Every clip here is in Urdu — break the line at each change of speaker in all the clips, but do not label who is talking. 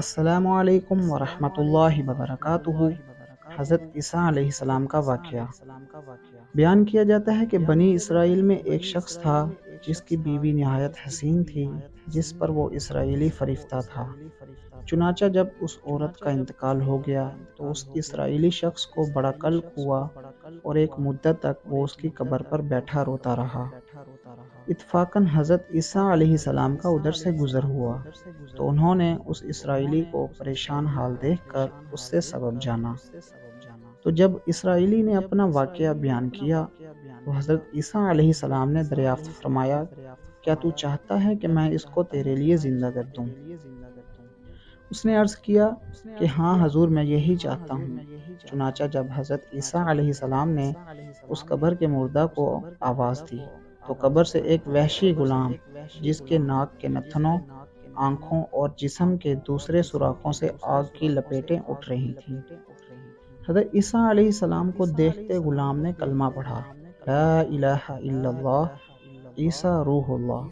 السلام علیکم ورحمۃ اللہ وبرکاتہ۔ حضرت عیسیٰ علیہ السلام کا واقعہ بیان کیا جاتا ہے کہ بنی اسرائیل میں ایک شخص تھا جس کی بیوی نہایت حسین تھی، جس پر وہ اسرائیلی فریفتہ تھا۔ چنانچہ جب اس عورت کا انتقال ہو گیا تو اس اسرائیلی شخص کو بڑا قلق ہوا اور ایک مدت تک وہ اس کی قبر پر بیٹھا روتا رہا۔ اتفاقاً حضرت عیسیٰ علیہ السلام کا ادھر سے گزر ہوا تو انہوں نے اس اسرائیلی کو پریشان حال دیکھ کر اس سے سبب جانا۔ تو جب اسرائیلی نے اپنا واقعہ بیان کیا تو حضرت عیسیٰ علیہ السلام نے دریافت فرمایا، کیا تو چاہتا ہے کہ میں اس کو تیرے لیے زندہ کر دوں؟ اس نے عرض کیا کہ ہاں حضور، میں یہی چاہتا ہوں۔ چنانچہ جب حضرت عیسیٰ علیہ السلام نے اس قبر کے مردہ کو آواز دی تو قبر سے ایک وحشی غلام جس کے ناک کے نتنوں، آنکھوں اور جسم کے دوسرے سوراخوں سے آگ کی لپیٹیں اٹھ رہی تھیں۔ حضرت عیسیٰ علیہ السلام کو دیکھتے غلام نے کلمہ پڑھا، لا الہ الا اللہ عیسیٰ روح اللہ۔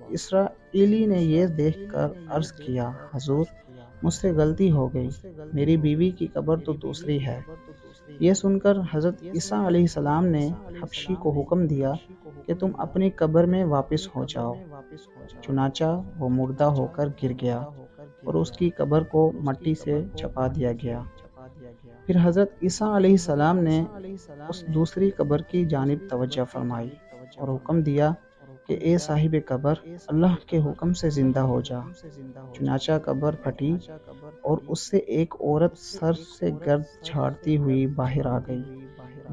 اسرائیلی نے یہ دیکھ کر عرض کیا، حضور مجھ سے غلطی ہو گئی، میری بیوی کی قبر تو دوسری ہے۔ یہ سن کر حضرت عیسیٰ علیہ السلام نے حبشی کو حکم دیا کہ تم اپنی قبر میں واپس ہو جاؤ۔ چنانچہ وہ مردہ ہو کر گر گیا اور اس کی قبر کو مٹی سے چھپا دیا گیا۔ پھر حضرت عیسیٰ علیہ السلام نے اس دوسری قبر کی جانب توجہ فرمائی اور حکم دیا کہ اے صاحب قبر، اللہ کے حکم سے زندہ ہو جا۔ چنانچہ قبر پھٹی اور اس سے ایک عورت سر سے گرد جھاڑتی ہوئی باہر آ گئی،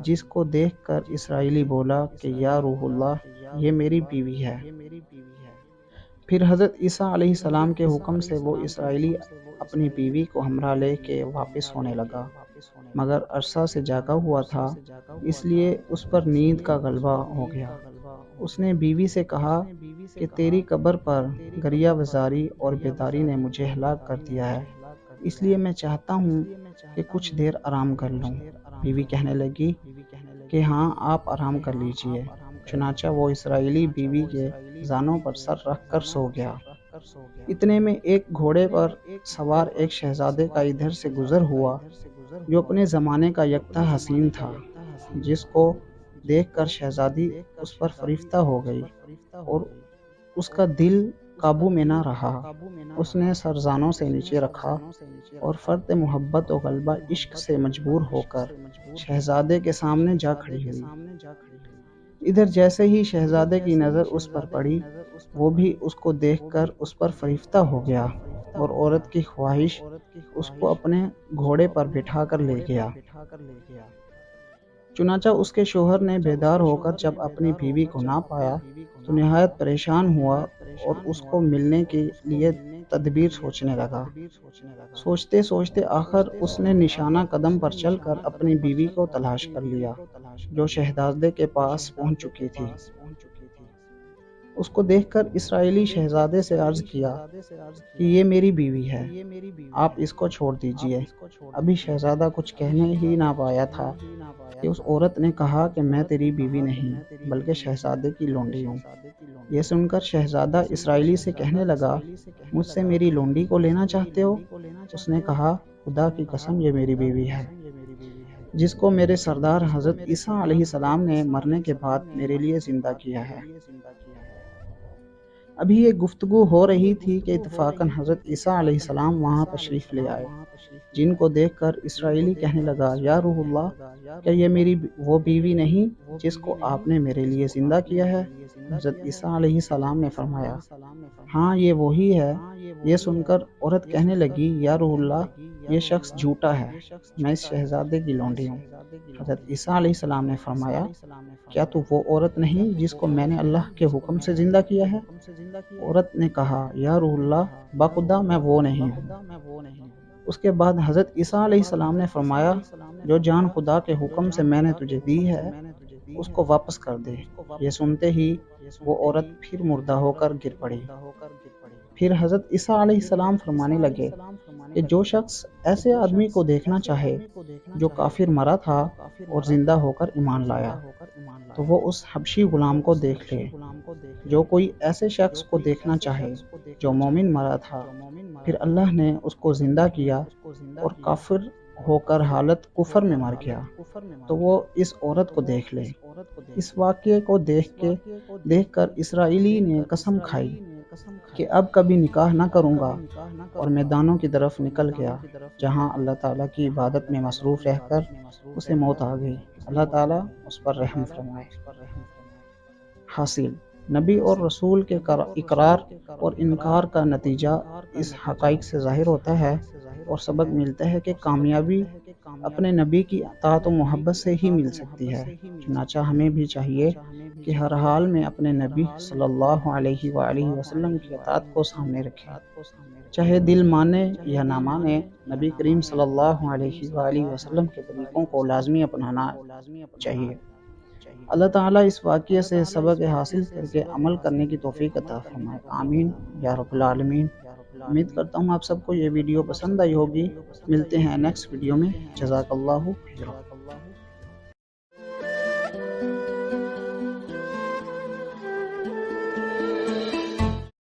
جس کو دیکھ کر اسرائیلی بولا کہ یا روح اللہ، یہ میری بیوی ہے۔ پھر حضرت عیسیٰ علیہ السلام کے حکم سے وہ اسرائیلی اپنی بیوی کو ہمراہ لے کے واپس ہونے لگا، مگر عرصہ سے جاگا ہوا تھا، اس لیے اس پر نیند کا غلبہ ہو گیا۔ اس نے بیوی سے کہا کہ تیری قبر پر گریہ وزاری اور بیداری نے مجھے ہلاک کر دیا ہے، اس لیے میں چاہتا ہوں کہ کچھ دیر آرام کر لوں۔ بیوی کہنے لگی کہ ہاں، آپ آرام کر لیجئے۔ چنانچہ وہ اسرائیلی بیوی کے زانوں پر سر رکھ کر سو گیا۔ اتنے میں ایک گھوڑے پر سوار ایک شہزادے کا ادھر سے گزر ہوا جو اپنے زمانے کا یکتا حسین تھا، جس کو دیکھ کر شہزادی اس پر فریفتہ ہو گئی اور اس کا دل قابو میں نہ رہا۔ اس نے سر زانوں سے نیچے رکھا اور فرط محبت و غلبہ عشق سے مجبور ہو کر شہزادے کے سامنے جا کھڑی ہوئی۔ ادھر جیسے ہی شہزادے کی نظر اس پر پڑی، وہ بھی اس کو دیکھ کر اس پر فریفتہ ہو گیا اور عورت کی خواہش اس کو اپنے گھوڑے پر بٹھا کر لے گیا۔ چنانچہ اس کے شوہر نے بیدار ہو کر جب اپنی بیوی کو نہ پایا تو نہایت پریشان ہوا اور اس کو ملنے کے لیے تدبیر سوچنے لگا۔ سوچتے سوچتے آخر اس نے نشانہ قدم پر چل کر اپنی بیوی کو تلاش کر لیا، جو شہزادے کے پاس پہنچ چکی تھی۔ اس کو دیکھ کر اسرائیلی شہزادے سے عرض کیا کہ یہ میری بیوی ہے، آپ اس کو چھوڑ دیجئے۔ ابھی شہزادہ کچھ کہنے ہی نہ پایا تھا کہ اس عورت نے کہا کہ میں تیری بیوی نہیں بلکہ شہزادے کی لونڈی ہوں۔ یہ سن کر شہزادہ اسرائیلی سے کہنے لگا، مجھ سے میری لونڈی کو لینا چاہتے ہو؟ اس نے کہا، خدا کی قسم یہ میری بیوی ہے، جس کو میرے سردار حضرت عیسیٰ علیہ السلام نے مرنے کے بعد میرے لیے زندہ کیا ہے۔ ابھی یہ گفتگو ہو رہی تھی کہ اتفاقاً حضرت عیسیٰ علیہ السلام وہاں تشریف لے آئے، جن کو دیکھ کر اسرائیلی کہنے لگا، یا روح اللہ، کیا یہ میری وہ بیوی نہیں جس کو آپ نے میرے لیے زندہ کیا ہے؟ حضرت عیسیٰ علیہ السلام نے فرمایا، ہاں یہ وہی ہے۔ یہ سن کر عورت کہنے لگی، یا روح اللہ، یہ شخص جھوٹا ہے، میں اس شہزادے کی لونڈی ہوں۔ حضرت عیسیٰ علیہ السلام نے فرمایا، کیا تو وہ عورت نہیں جس کو میں نے اللہ کے حکم سے زندہ کیا ہے؟ عورت نے کہا، یا روح اللہ، بخدا میں وہ نہیں ہوں۔ اس کے بعد حضرت عیسیٰ علیہ السلام نے فرمایا، جو جان خدا کے حکم سے میں نے تجھے دی ہے اس کو واپس کر دے۔ یہ سنتے ہی وہ عورت پھر مردہ ہو کر گر پڑی۔ پھر حضرت عیسیٰ علیہ السلام فرمانے لگے کہ جو شخص ایسے آدمی کو دیکھنا چاہے جو کافر مرا تھا اور زندہ ہو کر ایمان لایا، تو وہ اس حبشی غلام کو دیکھ لے۔ جو کوئی ایسے شخص کو دیکھنا چاہے جو مومن مرا تھا پھر اللہ نے اس کو زندہ کیا اور کافر ہو کر حالت کفر میں مر گیا، تو وہ اس عورت کو دیکھ لے۔ اس واقعے کو دیکھ کر اسرائیلی نے قسم کھائی کہ اب کبھی نکاح نہ کروں گا، اور میدانوں کی طرف نکل گیا، جہاں اللہ تعالیٰ کی عبادت میں مصروف رہ کر اسے موت آ گئی۔ اللہ تعالیٰ اس پر رحم فرمائے۔ حاصل: نبی اور رسول کے اقرار اور انکار کا نتیجہ اس حقائق سے ظاہر ہوتا ہے، اور سبق ملتا ہے کہ کامیابی اپنے نبی کی اطاعت و محبت سے ہی مل سکتی ہے۔ چنانچہ ہمیں بھی چاہیے کہ ہر حال میں اپنے نبی صلی اللہ علیہ وآلہ وسلم کی اطاعت کو سامنے رکھیں، چاہے دل مانے یا نہ مانے۔ نبی کریم صلی اللہ علیہ وآلہ وسلم کے طریقوں کو لازمی اپنانا چاہیے۔ اللہ تعالیٰ اس واقعے سے سبق حاصل کر کے عمل کرنے کی توفیق عطا فرمائے، آمین یا رب العالمین۔ امید کرتا ہوں آپ سب کو یہ ویڈیو پسند آئی ہوگی۔ ملتے ہیں نیکسٹ ویڈیو میں۔ جزاک اللہ خیرا۔